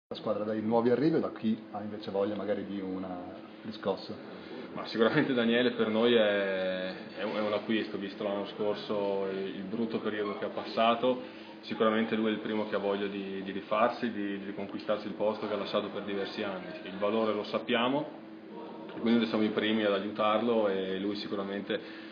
la squadra dai nuovi arrivi o da chi ha invece voglia magari di una riscossa? Ma sicuramente Daniele per noi è un acquisto, visto l'anno scorso il brutto periodo che ha passato. Sicuramente lui è il primo che ha voglia di rifarsi, di riconquistarsi il posto che ha lasciato per diversi anni. Il valore lo sappiamo e quindi noi siamo i primi ad aiutarlo e lui sicuramente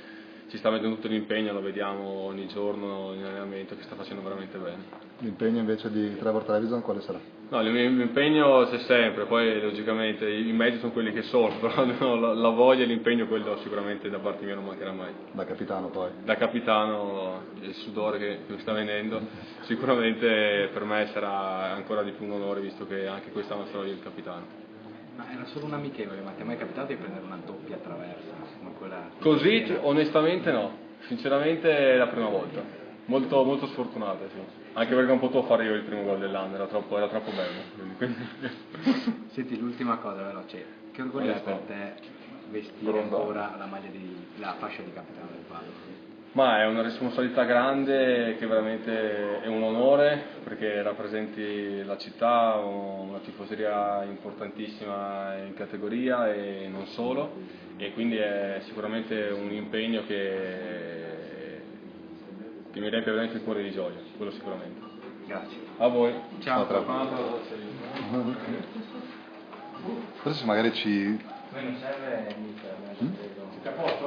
ci sta mettendo tutto l'impegno, lo vediamo ogni giorno in allenamento che sta facendo veramente bene. L'impegno invece di Trevor Trevisan quale sarà? No, l'impegno c'è sempre, poi logicamente i mezzi sono quelli che sono, però no, la voglia e l'impegno quello sicuramente da parte mia non mancherà mai. Da capitano poi? Da capitano, il sudore che mi sta venendo, sicuramente per me sarà ancora di più un onore visto che anche quest'anno sarò io il capitano. Ma era solo un amichevole, ma ti è mai capitato di prendere una doppia traversa? Come quella Così onestamente no, sinceramente è la prima volta. Molto, molto sfortunata, sì. Anche perché non potevo fare io il primo gol dell'anno, era troppo bello. Quindi... Senti, l'ultima cosa veloce, che orgoglio è per te vestire ancora la fascia di capitano del Padova? Ma è una responsabilità grande che veramente è un onore perché rappresenti la città, una tifoseria importantissima in categoria e non solo, e quindi è sicuramente un impegno che mi riempie veramente il cuore di gioia, quello sicuramente. Grazie. A voi. Ciao. Forse magari ci... Noi non serve niente, Siete a posto?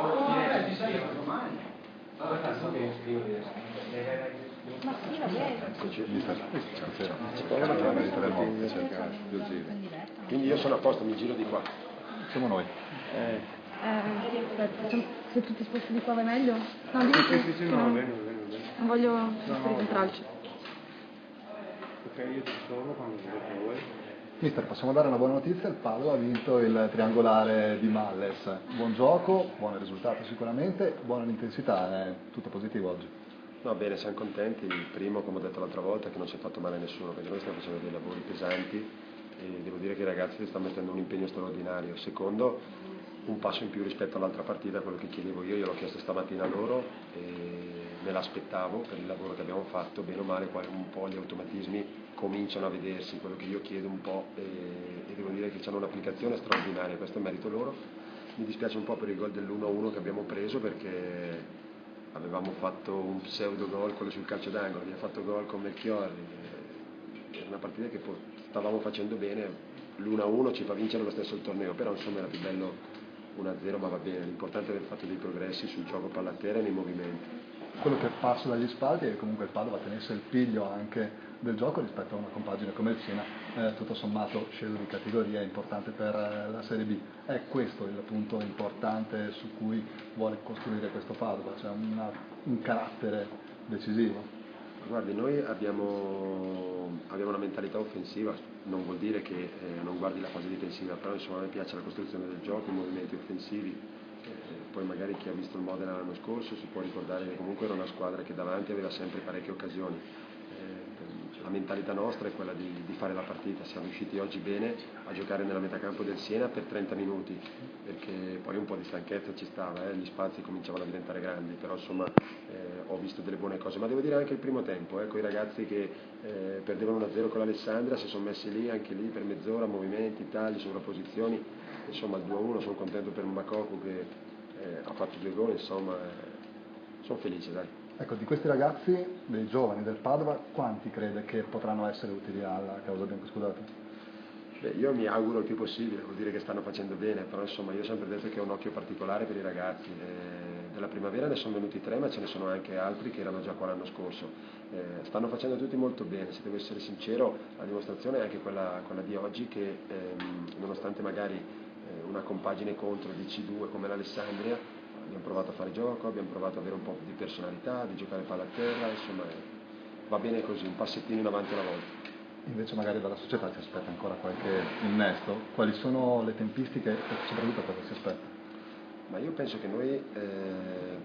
Quindi io sono a posto, mi giro di qua. Siamo noi. Aspetta, se tu ti sposti di qua vai meglio? No, dimmi Sì, no, bene. non voglio incontrarci. Ok, io ci sono quando vuoi. Mister, possiamo dare una buona notizia, il Padova ha vinto il triangolare di Malles. Buon gioco, buon risultato sicuramente, buona l'intensità, è tutto positivo oggi. No, bene, siamo contenti. Il primo, come ho detto l'altra volta, che non si è fatto male a nessuno, perché noi stiamo facendo dei lavori pesanti e devo dire che i ragazzi stanno mettendo un impegno straordinario. Secondo, un passo in più rispetto all'altra partita, quello che chiedevo io l'ho chiesto stamattina a loro e me l'aspettavo per il lavoro che abbiamo fatto, bene o male poi un po' gli automatismi cominciano a vedersi, quello che io chiedo un po' e devo dire che hanno un'applicazione straordinaria, questo è merito loro. Mi dispiace un po' per il gol dell'1-1 che abbiamo preso perché avevamo fatto un pseudo gol, quello sul calcio d'angolo, abbiamo fatto gol con Melchiorri, era una partita che stavamo facendo bene, l'1-1 ci fa vincere lo stesso il torneo, però insomma era più bello 1-0, ma va bene, l'importante è aver fatto dei progressi sul gioco palla a terra e nei movimenti. Quello che passa dagli spalti è che comunque il Padova tenesse il piglio anche del gioco rispetto a una compagine come il Siena, tutto sommato sceso di categoria, è importante per la Serie B. È questo il punto importante su cui vuole costruire questo Padova, cioè un carattere decisivo. Guardi, noi abbiamo una mentalità offensiva, non vuol dire che non guardi la fase difensiva, però insomma a me piace la costruzione del gioco, i movimenti offensivi. Poi magari chi ha visto il Modena l'anno scorso si può ricordare che comunque era una squadra che davanti aveva sempre parecchie occasioni. La mentalità nostra è quella di fare la partita, siamo riusciti oggi bene a giocare nella metacampo del Siena per 30 minuti, perché poi un po' di stanchezza ci stava, gli spazi cominciavano a diventare grandi, però insomma ho visto delle buone cose, ma devo dire anche il primo tempo, con i ragazzi che perdevano 1-0 con l'Alessandria, si sono messi lì, anche lì per mezz'ora, movimenti, tagli, sovrapposizioni, insomma il 2-1, sono contento per Makoku che ha fatto 2 gol, insomma sono felice, dai. Ecco, di questi ragazzi, dei giovani del Padova, quanti crede che potranno essere utili alla causa biancoscudata? Beh, io mi auguro il più possibile, vuol dire che stanno facendo bene, però insomma io ho sempre detto che ho un occhio particolare per i ragazzi. Della primavera ne sono venuti 3, ma ce ne sono anche altri che erano già qua l'anno scorso. Stanno facendo tutti molto bene, se devo essere sincero, la dimostrazione è anche quella di oggi che nonostante magari una compagine contro di C2 come l'Alessandria, abbiamo provato a fare gioco, abbiamo provato ad avere un po' di personalità, di giocare palla a terra, insomma va bene così, un passettino in avanti alla volta. Invece magari dalla società si aspetta ancora qualche innesto. Quali sono le tempistiche e soprattutto cosa si aspetta? Ma io penso che noi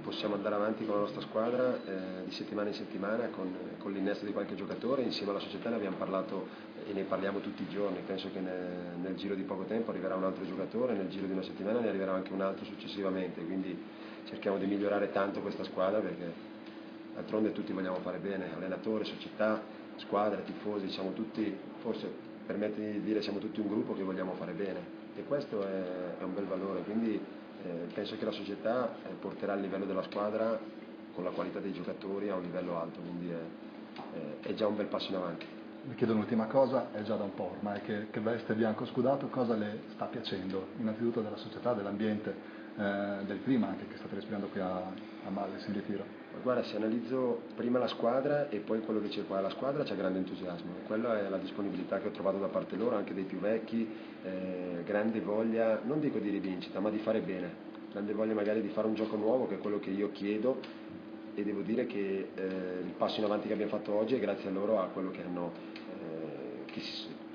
possiamo andare avanti con la nostra squadra di settimana in settimana con l'innesto di qualche giocatore, insieme alla società ne abbiamo parlato e ne parliamo tutti i giorni, penso che nel giro di poco tempo arriverà un altro giocatore, nel giro di una settimana ne arriverà anche un altro successivamente, quindi cerchiamo di migliorare tanto questa squadra perché d'altronde tutti vogliamo fare bene, allenatore, società, squadra, tifosi, siamo tutti forse permette di dire siamo tutti un gruppo che vogliamo fare bene, e questo è un bel valore, quindi penso che la società porterà il livello della squadra con la qualità dei giocatori a un livello alto, quindi è già un bel passo in avanti. Vi chiedo un'ultima cosa, è già da un po' ormai che veste bianco scudato, cosa le sta piacendo innanzitutto della società, dell'ambiente, del clima anche che state respirando qui a Malles in ritiro? Guarda, se analizzo prima la squadra e poi quello che c'è qua alla squadra, c'è grande entusiasmo, quella è la disponibilità che ho trovato da parte loro, anche dei più vecchi, grande voglia, non dico di rivincita, ma di fare bene, grande voglia magari di fare un gioco nuovo, che è quello che io chiedo, e devo dire che il passo in avanti che abbiamo fatto oggi è grazie a loro a quello che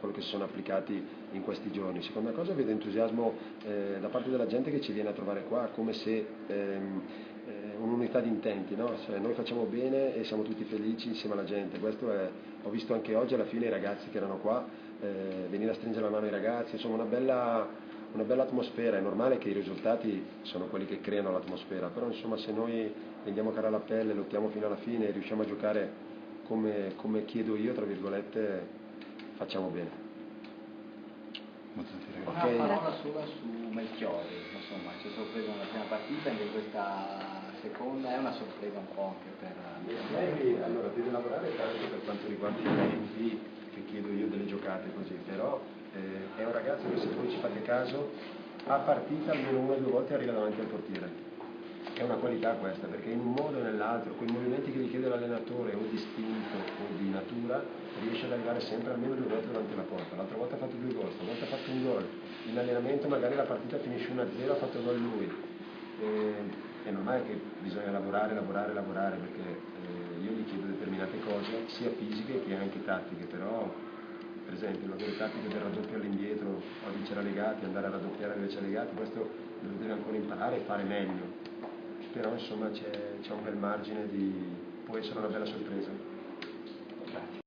quello che si sono applicati in questi giorni. Seconda cosa, vedo entusiasmo da parte della gente che ci viene a trovare qua, come se un'unità di intenti, no? Cioè, noi facciamo bene e siamo tutti felici insieme alla gente. Ho visto anche oggi alla fine i ragazzi che erano qua venire a stringere la mano ai ragazzi, insomma una bella atmosfera. È normale che i risultati sono quelli che creano l'atmosfera, però insomma se noi vendiamo cara alla pelle, lottiamo fino alla fine e riusciamo a giocare come chiedo io, tra virgolette, facciamo bene. Una parola sola su Melchiori, insomma, ci ha sorpreso nella prima partita, anche questa seconda è una sorpresa un po' anche per... Allora, deve lavorare tanto per quanto riguarda i tempi che chiedo io delle giocate così, però è un ragazzo che, se voi ci fate caso, a partita almeno 1 o 2 volte arriva davanti al portiere. È una qualità questa, perché in un modo o nell'altro, quei movimenti che gli chiede l'allenatore o di istinto o di natura, riesce ad arrivare sempre almeno 2 volte davanti alla porta. L'altra volta ha fatto 2 gol, stavolta ha fatto un gol. In allenamento magari la partita finisce 1-0, ha fatto gol lui. È normale che bisogna lavorare, perché io gli chiedo determinate cose, sia fisiche che anche tattiche, però per esempio il lavoro tattico del raddoppio all'indietro, a vincere legati, andare a raddoppiare invece legati, questo lo deve ancora imparare e fare meglio. Però insomma c'è un bel margine può essere una bella sorpresa.